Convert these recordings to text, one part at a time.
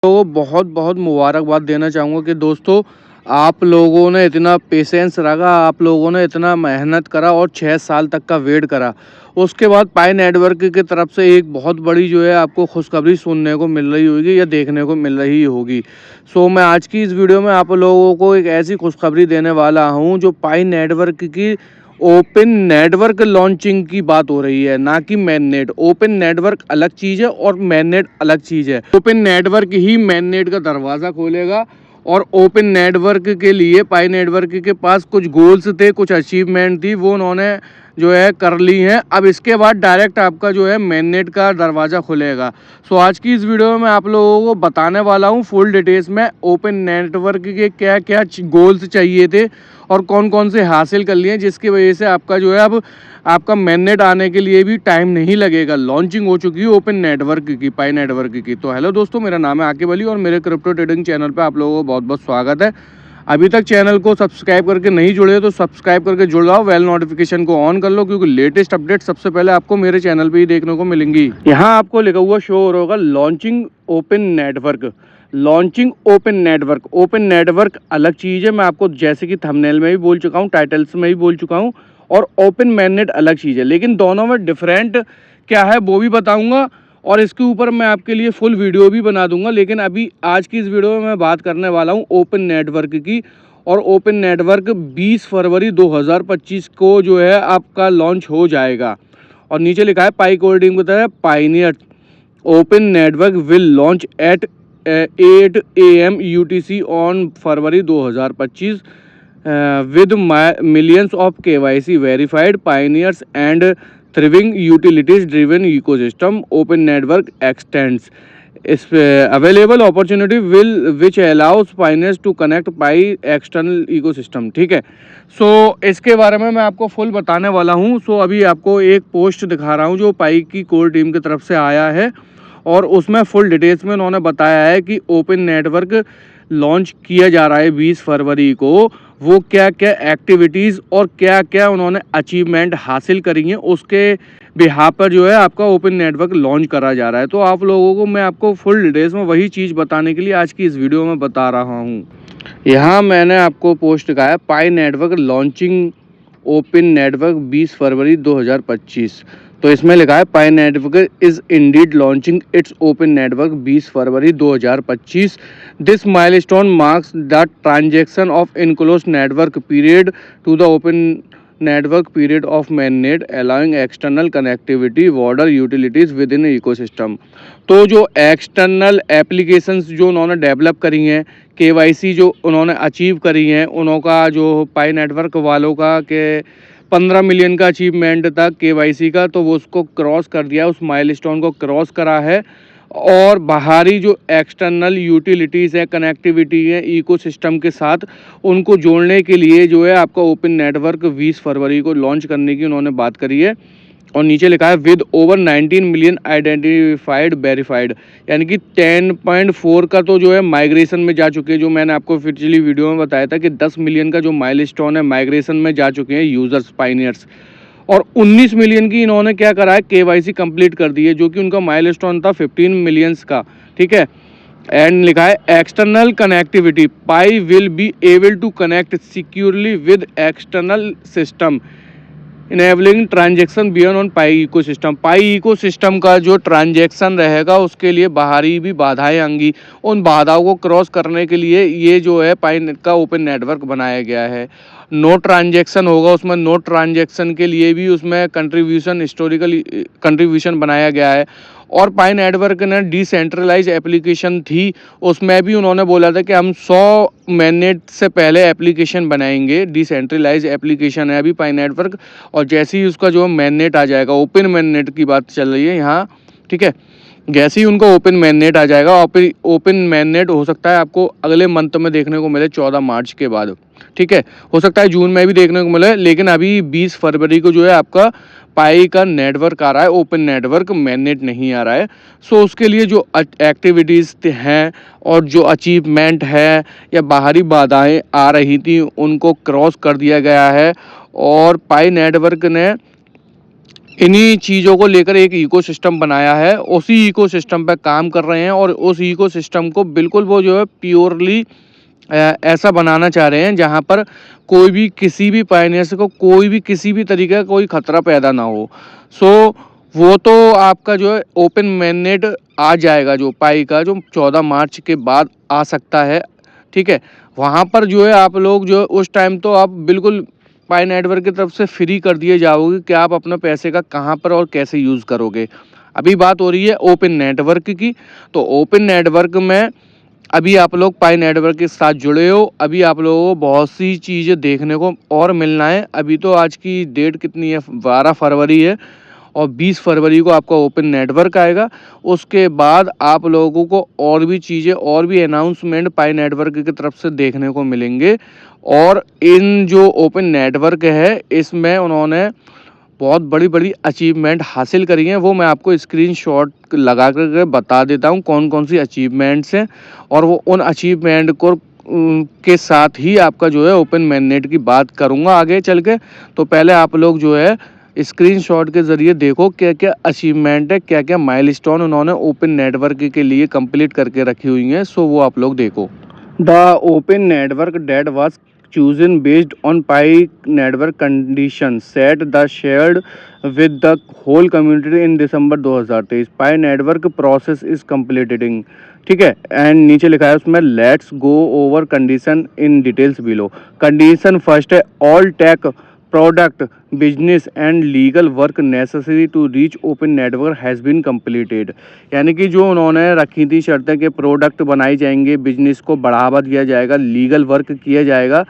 तो बहुत बहुत मुबारकबाद देना चाहूँगा कि दोस्तों आप लोगों ने इतना पेशेंस रखा, आप लोगों ने इतना मेहनत करा और 6 साल तक का वेट करा। उसके बाद पाई नेटवर्क की तरफ से एक बहुत बड़ी जो है आपको खुशखबरी सुनने को मिल रही होगी या देखने को मिल रही होगी। सो मैं आज की इस वीडियो में आप लोगों को एक ऐसी खुशखबरी देने वाला हूँ जो पाई नेटवर्क की ओपन नेटवर्क लॉन्चिंग की बात हो रही है, ना कि मेन नेट। ओपन नेटवर्क अलग चीज़ है और मेन नेट अलग चीज़ है। ओपन नेटवर्क ही मेन नेट का दरवाज़ा खोलेगा और ओपन नेटवर्क के लिए पाई नेटवर्क के पास कुछ गोल्स थे, कुछ अचीवमेंट थी, वो उन्होंने जो है कर ली हैं। अब इसके बाद डायरेक्ट आपका जो है मेन नेट का दरवाज़ा खुलेगा। सो आज की इस वीडियो में मैं आप लोगों को बताने वाला हूँ फुल डिटेल्स में ओपन नेटवर्क के क्या क्या गोल्स चाहिए थे और कौन कौन से हासिल कर लिए, जिसकी वजह से आपका जो है अब आपका मेन नेट आने के लिए भी टाइम नहीं लगेगा। लॉन्चिंग हो चुकी है ओपन नेटवर्क की, पाई नेटवर्क की। तो हेलो दोस्तों, मेरा नाम है आकिब अली और मेरे क्रिप्टो ट्रेडिंग चैनल पे आप लोगों को बहुत बहुत स्वागत है। अभी तक चैनल को सब्सक्राइब करके नहीं जुड़े तो सब्सक्राइब करके जुड़ जाओ, वेल नोटिफिकेशन को ऑन कर लो, क्योंकि लेटेस्ट अपडेट सबसे पहले आपको मेरे चैनल पे ही देखने को मिलेंगी। यहाँ आपको लिखा हुआ शो हो रहा होगा launching open network. Launching open network, open network अलग चीज़ है। मैं आपको जैसे कि थंबनेल में भी बोल चुका हूँ, टाइटल्स में भी बोल चुका हूँ, और ओपन मैननेट अलग चीज़ है। लेकिन दोनों में डिफरेंट क्या है वो भी बताऊंगा और इसके ऊपर मैं आपके लिए फुल वीडियो भी बना दूंगा। लेकिन अभी आज की इस वीडियो में मैं बात करने वाला हूं ओपन नेटवर्क की। और ओपन नेटवर्क 20 फरवरी 2025 को जो है आपका लॉन्च हो जाएगा। और नीचे लिखा है पाई कोडिंग बताया, pioneer open network will launch eight 8 AM UTC on February 2025 with millions of KYC verified pioneers and thriving utilities driven ecosystem. Open network extends available opportunity will which allows pioneers to connect by external ecosystem। ठीक है, सो इसके बारे में मैं आपको full बताने वाला हूँ। सो अभी आपको एक पोस्ट दिखा रहा हूँ जो पाई की कोर टीम की तरफ से आया है और उसमें फुल डिटेल्स में उन्होंने बताया है कि ओपन नेटवर्क लॉन्च किया जा रहा है 20 फरवरी को। वो क्या क्या एक्टिविटीज़ और क्या क्या उन्होंने अचीवमेंट हासिल करी हैं, उसके बिहाफ पर जो है आपका ओपन नेटवर्क लॉन्च करा जा रहा है। तो आप लोगों को मैं आपको फुल डिटेल्स में वही चीज़ बताने के लिए आज की इस वीडियो में बता रहा हूँ। यहाँ मैंने आपको पोस्ट कहा है Pi network launching open network 20 February 2025। तो इसमें लिखा है Pi network is indeed launching its open network 20 February 2025। This milestone marks the transaction of enclose network period to the open network period of mainnet allowing external connectivity wider utilities with in ecosystem. तो जो external applications जो उन्होंने develop करी हैं, KYC जो उन्होंने achieve करी हैं, उनका जो पाई नेटवर्क वालों का के 15 मिलियन का अचीवमेंट था केवाईसी का, तो वो उसको क्रॉस कर दिया, उस माइलस्टोन को क्रॉस करा है। और बाहरी जो एक्सटर्नल यूटिलिटीज़ है, कनेक्टिविटी है इकोसिस्टम के साथ, उनको जोड़ने के लिए जो है आपका ओपन नेटवर्क 20 फरवरी को लॉन्च करने की उन्होंने बात करी है। और नीचे लिखा है with over 19 million identified verified, यानी कि 10.4 का तो जो है माइग्रेशन में जा चुके हैं। जो मैंने आपको पिछली वीडियो में बताया था कि 10 मिलियन का जो माइलस्टोन है माइग्रेशन में जा चुके हैं यूज़र्स, पाइनियर्स। और 19 मिलियन की इन्होंने क्या करा है, केवाईसी कंप्लीट कर दी है, जो कि उनका माइलस्टोन था 15 मिलियंस का। ठीक है, एंड लिखा है external connectivity, Pi will be able to connect securely with external system enabling transaction beyond on Pi ecosystem. Pi ecosystem का जो ट्रांजेक्शन रहेगा उसके लिए बाहरी भी बाधाएं आएंगी, उन बाधाओं को क्रॉस करने के लिए ये जो है पाई का ओपन नेटवर्क बनाया गया है। नो ट्रांजेक्शन होगा उसमें, नो ट्रांजेक्शन के लिए भी उसमें कंट्रीब्यूशन, हिस्टोरिकल कंट्रीब्यूशन बनाया गया है। और पाई नेटवर्क ने डिसेंट्रलाइज एप्लीकेशन थी, उसमें भी उन्होंने बोला था कि हम 100 मैननेट से पहले एप्लीकेशन बनाएंगे। डिसेंट्रलाइज एप्लीकेशन है अभी पाई नेटवर्क, और जैसे ही उसका जो मैननेट आ जाएगा, ओपन मैननेट की बात चल रही है यहाँ, ठीक है, जैसे ही उनको ओपन मैननेट आ जाएगा, ओपन मैननेट हो सकता है आपको अगले मंथ में देखने को मिले, 14 मार्च के बाद। ठीक है, हो सकता है जून में भी देखने को मिले, लेकिन अभी 20 फरवरी को जो है आपका पाई का नेटवर्क आ रहा है, ओपन नेटवर्क, मैननेट नहीं आ रहा है। सो उसके लिए जो एक्टिविटीज़ हैं और जो अचीवमेंट है या बाहरी बाधाएं आ रही थी उनको क्रॉस कर दिया गया है। और पाई नेटवर्क ने इन्हीं चीज़ों को लेकर एक इकोसिस्टम बनाया है, उसी इकोसिस्टम पे काम कर रहे हैं और उस इकोसिस्टम को बिल्कुल वो जो है प्योरली ऐसा बनाना चाह रहे हैं जहाँ पर कोई भी किसी भी पायनियर को कोई भी किसी भी तरीके का कोई खतरा पैदा ना हो। सो वो तो आपका जो है ओपन मैननेट आ जाएगा, जो पाई का जो 14 मार्च के बाद आ सकता है, ठीक है। वहाँ पर जो है आप लोग जो उस टाइम तो आप बिल्कुल पाई नेटवर्क की तरफ से फ्री कर दिए जाओगे कि आप अपने पैसे का कहाँ पर और कैसे यूज़ करोगे। अभी बात हो रही है ओपन नेटवर्क की, तो ओपन नेटवर्क में अभी आप लोग पाई नेटवर्क के साथ जुड़े हो, अभी आप लोगों को बहुत सी चीज़ें देखने को और मिलना है। अभी तो आज की डेट कितनी है, 12 फरवरी है और 20 फरवरी को आपका ओपन नेटवर्क आएगा। उसके बाद आप लोगों को और भी चीज़ें और भी अनाउंसमेंट पाई नेटवर्क की तरफ से देखने को मिलेंगे। और इन जो ओपन नेटवर्क है इसमें उन्होंने बहुत बड़ी बड़ी अचीवमेंट हासिल करी हैं, वो मैं आपको स्क्रीनशॉट लगा कर बता देता हूँ कौन कौन सी अचीवमेंट्स हैं। और वो उन अचीवमेंट को के साथ ही आपका जो है ओपन मैननेट की बात करूँगा आगे चल के। तो पहले आप लोग जो है स्क्रीनशॉट के ज़रिए देखो क्या क्या अचीवमेंट है, क्या क्या माइलस्टोन उन्होंने ओपन नेटवर्क के लिए कंप्लीट करके रखी हुई हैं। सो वो आप लोग देखो। The open network that was chosen based on Pi network conditions set the shared with the whole community in December 2023. Pi network process is completing, ठीक है। एंड नीचे लिखा है उसमें let's go over condition in details below. Condition first है all tech product business and legal work necessary to reach open network has been completed. यानी कि जो उन्होंने रखी थी शर्तें कि प्रोडक्ट बनाए जाएंगे, बिजनेस को बढ़ावा दिया जाएगा, लीगल वर्क किया जाएगा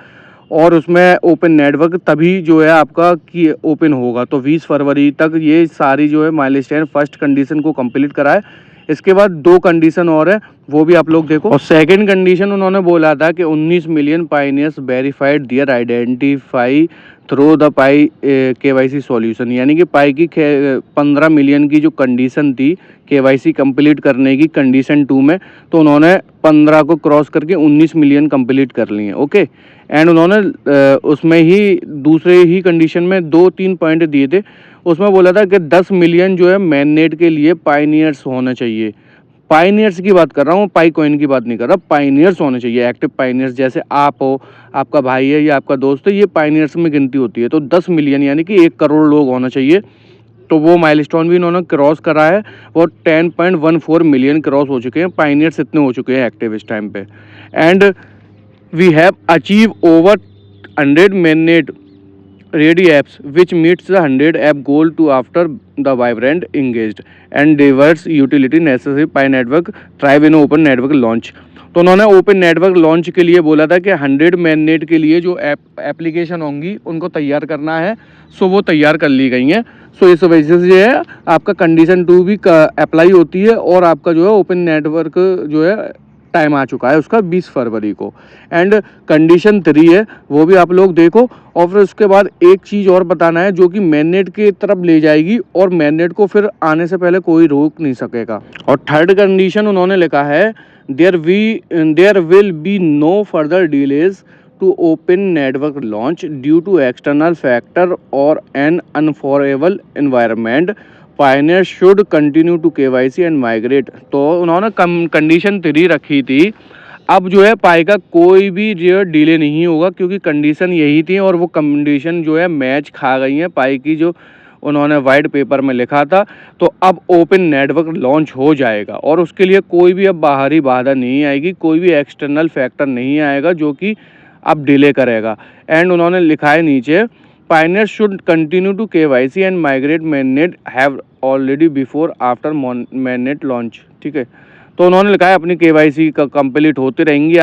और उसमें ओपन नेटवर्क तभी जो है आपका कि ओपन होगा। तो 20 फरवरी तक ये सारी जो है माइलस्टोन फर्स्ट कंडीशन को कंप्लीट कराए। इसके बाद 2 कंडीशन और है, वो भी आप लोग देखो। और सेकंड कंडीशन उन्होंने बोला था कि 19 million pioneers verified their identify through the Pi KYC solution. यानी कि पाई की 15 मिलियन की जो कंडीशन थी केवाईसी कंप्लीट करने की कंडीशन 2 में, तो उन्होंने 15 को क्रॉस करके 19 मिलियन कंप्लीट कर लिए, ओके। एंड उन्होंने उसमें ही दूसरे ही कंडीशन में 2-3 पॉइंट दिए थे। उसमें बोला था कि 10 मिलियन जो है मैननेट के लिए पाइनियर्स होना चाहिए। पाइनियर्स की बात कर रहा हूँ, पाई कॉइन की बात नहीं कर रहा। पाइनियर्स होने चाहिए, एक्टिव पाइनियर्स, जैसे आप हो, आपका भाई है या आपका दोस्त है, ये पाइनियर्स में गिनती होती है। तो 10 मिलियन यानी कि 1 करोड़ लोग होना चाहिए। तो वो माइलस्टोन भी इन्होंने क्रॉस करा है। वो 10.14 मिलियन क्रॉस हो चुके हैं, पाइनियर्स इतने हो चुके हैं एक्टिव इस टाइम पे। And we have achieved over 100 mainnet ready apps which meets the 100 app goal to after the vibrant engaged and diverse utility necessary Pi network thrive in open network launch। तो उन्होंने open network launch के लिए बोला था कि 100 मैननेट के लिए जो एप्लीकेशन होंगी उनको तैयार करना है। सो वो तैयार कर ली गई हैं। सो इस वजह से जो है आपका कंडीशन 2 भी अप्लाई होती है और आपका जो है ओपन नेटवर्क जो है टाइम आ चुका है उसका 20 फरवरी को। एंड कंडीशन 3 है, वो भी आप लोग देखो। और फिर उसके बाद एक चीज़ और बताना है जो कि मैननेट की तरफ ले जाएगी और मैननेट को फिर आने से पहले कोई रोक नहीं सकेगा। और थर्ड कंडीशन उन्होंने लिखा है there will be no further delays to open network launch due to external factor और an unfavourable environment. Pioneer should continue to KYC and migrate. तो उन्होंने कंडीशन 3 रखी थी। अब जो है पाई का कोई भी जो डिले नहीं होगा क्योंकि कंडीशन यही थी और वो कंडीशन जो है मैच खा गई है पाई की जो उन्होंने वाइट पेपर में लिखा था। तो अब ओपन नेटवर्क लॉन्च हो जाएगा और उसके लिए कोई भी अब बाहरी बाधा नहीं आएगी, कोई भी एक्सटर्नल फैक्टर नहीं आएगा जो कि अब डिले करेगा। एंड उन्होंने लिखा है नीचे Pioneers should continue to KYC and migrate mainnet have already before after mainnet launch, ठीक है। तो उन्होंने लिखा है अपनी KYC का कंप्लीट होती रहेंगी,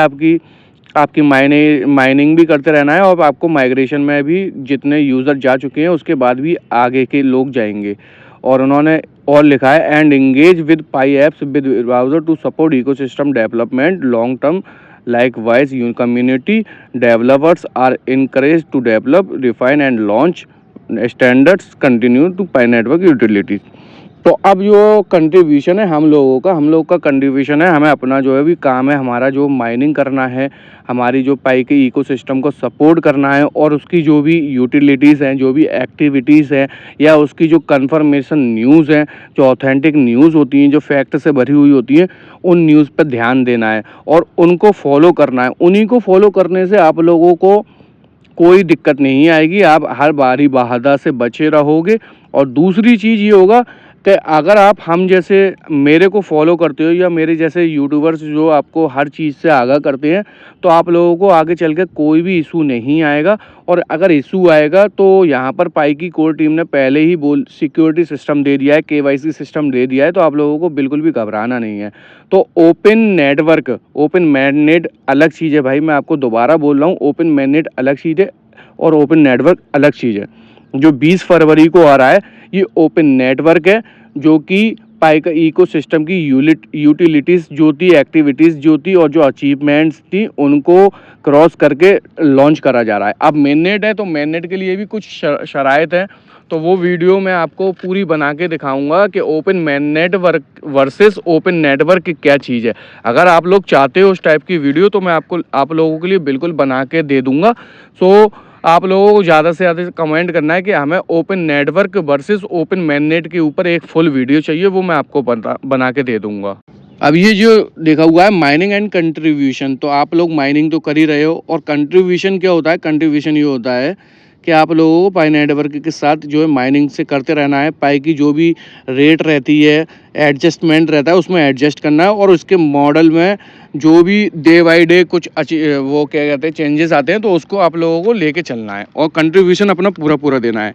आपकी माइनिंग भी करते रहना है और आपको माइग्रेशन में भी जितने यूज़र जा चुके हैं उसके बाद भी आगे के लोग जाएंगे। और उन्होंने और लिखा है and engage with Pi apps with browser to support ecosystem development long term. Likewise, your community developers are encouraged to develop, refine, and launch standards continue to Pi network utilities. तो अब जो कंट्रीब्यूशन है हम लोग का contribution है, हमें अपना जो है भी काम है, हमारा जो माइनिंग करना है, हमारी जो पाई के इकोसिस्टम को सपोर्ट करना है और उसकी जो भी यूटिलिटीज़ हैं, जो भी एक्टिविटीज़ हैं या उसकी जो कन्फर्मेशन न्यूज़ हैं, जो ऑथेंटिक न्यूज़ होती हैं, जो फैक्ट से भरी हुई होती हैं, उन न्यूज़ पर ध्यान देना है और उनको फॉलो करना है। उन्हीं को फॉलो करने से आप लोगों को कोई दिक्कत नहीं आएगी, आप हर बारी बाहदा से बचे रहोगे। और दूसरी चीज़ ये होगा कि अगर आप हम जैसे मेरे को फॉलो करते हो या मेरे जैसे यूट्यूबर्स जो आपको हर चीज़ से आगाह करते हैं, तो आप लोगों को आगे चल के कोई भी इशू नहीं आएगा। और अगर इशू आएगा तो यहाँ पर पाई की कोर टीम ने पहले ही सिक्योरिटी सिस्टम दे दिया है, केवाईसी सिस्टम दे दिया है, तो आप लोगों को बिल्कुल भी घबराना नहीं है। तो ओपन नेटवर्क, ओपन मैननेट अलग चीज़ है भाई, मैं आपको दोबारा बोल रहा हूँ, ओपन मैननेट अलग चीज़ है और ओपन नेटवर्क अलग चीज़ है। जो 20 फरवरी को आ रहा है ये ओपन नेटवर्क है, जो कि पाई का इकोसिस्टम की यूटिलिटीज़ जो थी, एक्टिविटीज़ जो थी और जो अचीवमेंट्स थी उनको क्रॉस करके लॉन्च करा जा रहा है। अब मेननेट है तो मेननेट के लिए भी कुछ शराइत हैं, तो वो वीडियो मैं आपको पूरी बना के दिखाऊंगा कि open mainnet versus open network क्या चीज़ है। अगर आप लोग चाहते हो उस टाइप की वीडियो तो मैं आपको आप लोगों के लिए बिल्कुल बना के दे दूंगा। सो आप लोगों को ज़्यादा से ज़्यादा कमेंट करना है कि हमें ओपन नेटवर्क वर्सेस ओपन मैननेट के ऊपर एक फुल वीडियो चाहिए, वो मैं आपको बना के दे दूंगा। अब ये जो देखा हुआ है माइनिंग एंड कंट्रीब्यूशन, तो आप लोग माइनिंग तो कर ही रहे हो और कंट्रीब्यूशन क्या होता है? कंट्रीब्यूशन ये होता है कि आप लोगों को पाई नेटवर्क के साथ जो है माइनिंग से करते रहना है। पाई की जो भी रेट रहती है, एडजस्टमेंट रहता है, उसमें एडजस्ट करना है और उसके मॉडल में जो भी डे बाई डे कुछ वो क्या कहते हैं चेंजेस आते हैं, तो उसको आप लोगों को लेके चलना है और कंट्रीब्यूशन अपना पूरा पूरा देना है।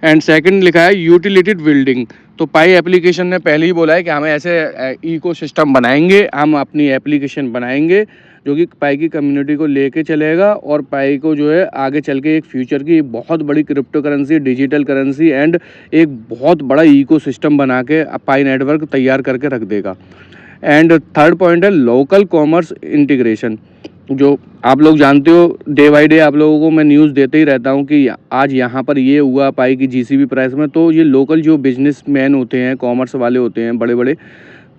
एंड सेकंड लिखा है यूटिलिटी बिल्डिंग। तो पाई एप्लीकेशन ने पहले ही बोला है कि हमें ऐसे इकोसिस्टम बनाएंगे, हम अपनी एप्लीकेशन बनाएंगे जो कि पाई की कम्युनिटी को लेके चलेगा और पाई को जो है आगे चल के एक फ्यूचर की बहुत बड़ी crypto currency, digital currency and एक बहुत बड़ा इकोसिस्टम बना के पाई नेटवर्क तैयार करके रख देगा। एंड थर्ड पॉइंट है लोकल कॉमर्स इंटीग्रेशन। जो आप लोग जानते हो डे बाई डे आप लोगों को मैं न्यूज़ देते ही रहता हूँ कि आज यहाँ पर ये हुआ पाई की जीसीबी प्राइस में। तो ये लोकल जो बिजनेसमैन होते हैं, कॉमर्स वाले होते हैं, बड़े बड़े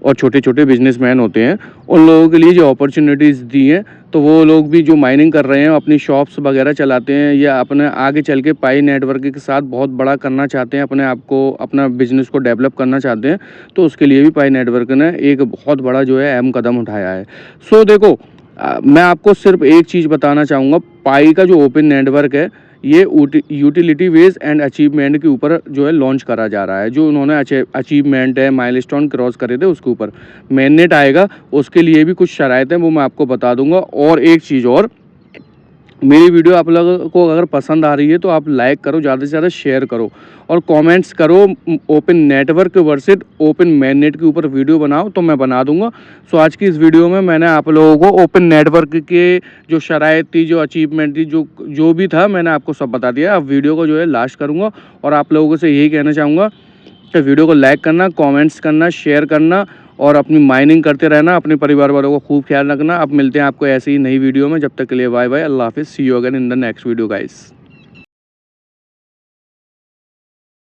और छोटे छोटे बिजनेसमैन होते हैं, उन लोगों के लिए जो अपॉर्चुनिटीज़ दी हैं, तो वो लोग भी जो माइनिंग कर रहे हैं, अपनी शॉप्स वगैरह चलाते हैं या अपने आगे चल के पाई नेटवर्क के साथ बहुत बड़ा करना चाहते हैं, अपने आप को, अपना बिजनेस को डेवलप करना चाहते हैं, तो उसके लिए भी पाई नेटवर्क ने एक बहुत बड़ा जो है अहम कदम उठाया है। सो देखो, मैं आपको सिर्फ एक चीज़ बताना चाहूँगा, पाई का जो ओपन नेटवर्क है ये यूटिलिटी वेज एंड अचीवमेंट के ऊपर जो है लॉन्च करा जा रहा है। जो उन्होंने अचीवमेंट है, माइलस्टोन क्रॉस करे थे, उसके ऊपर मेननेट आएगा, उसके लिए भी कुछ शराइत हैं, वो मैं आपको बता दूंगा। और एक चीज़ और, मेरी वीडियो आप लोगों को अगर पसंद आ रही है तो आप लाइक करो, ज़्यादा से ज़्यादा शेयर करो और कमेंट्स करो ओपन नेटवर्क वर्सेस ओपन मैननेट के ऊपर वीडियो बनाओ, तो मैं बना दूंगा। सो आज की इस वीडियो में मैंने आप लोगों को ओपन नेटवर्क के जो शराइत थी, जो अचीवमेंट थी, जो भी था, मैंने आपको सब बता दिया। अब वीडियो को जो है लास्ट करूँगा और आप लोगों से यही कहना चाहूँगा कि वीडियो को लाइक करना, कॉमेंट्स करना, शेयर करना और अपनी माइनिंग करते रहना, अपने परिवार वालों को खूब ख्याल रखना। अब मिलते हैं आपको ऐसी ही नई वीडियो में, जब तक के लिए बाय बाय, अल्लाह हाफिज़, see you again in the next video guys.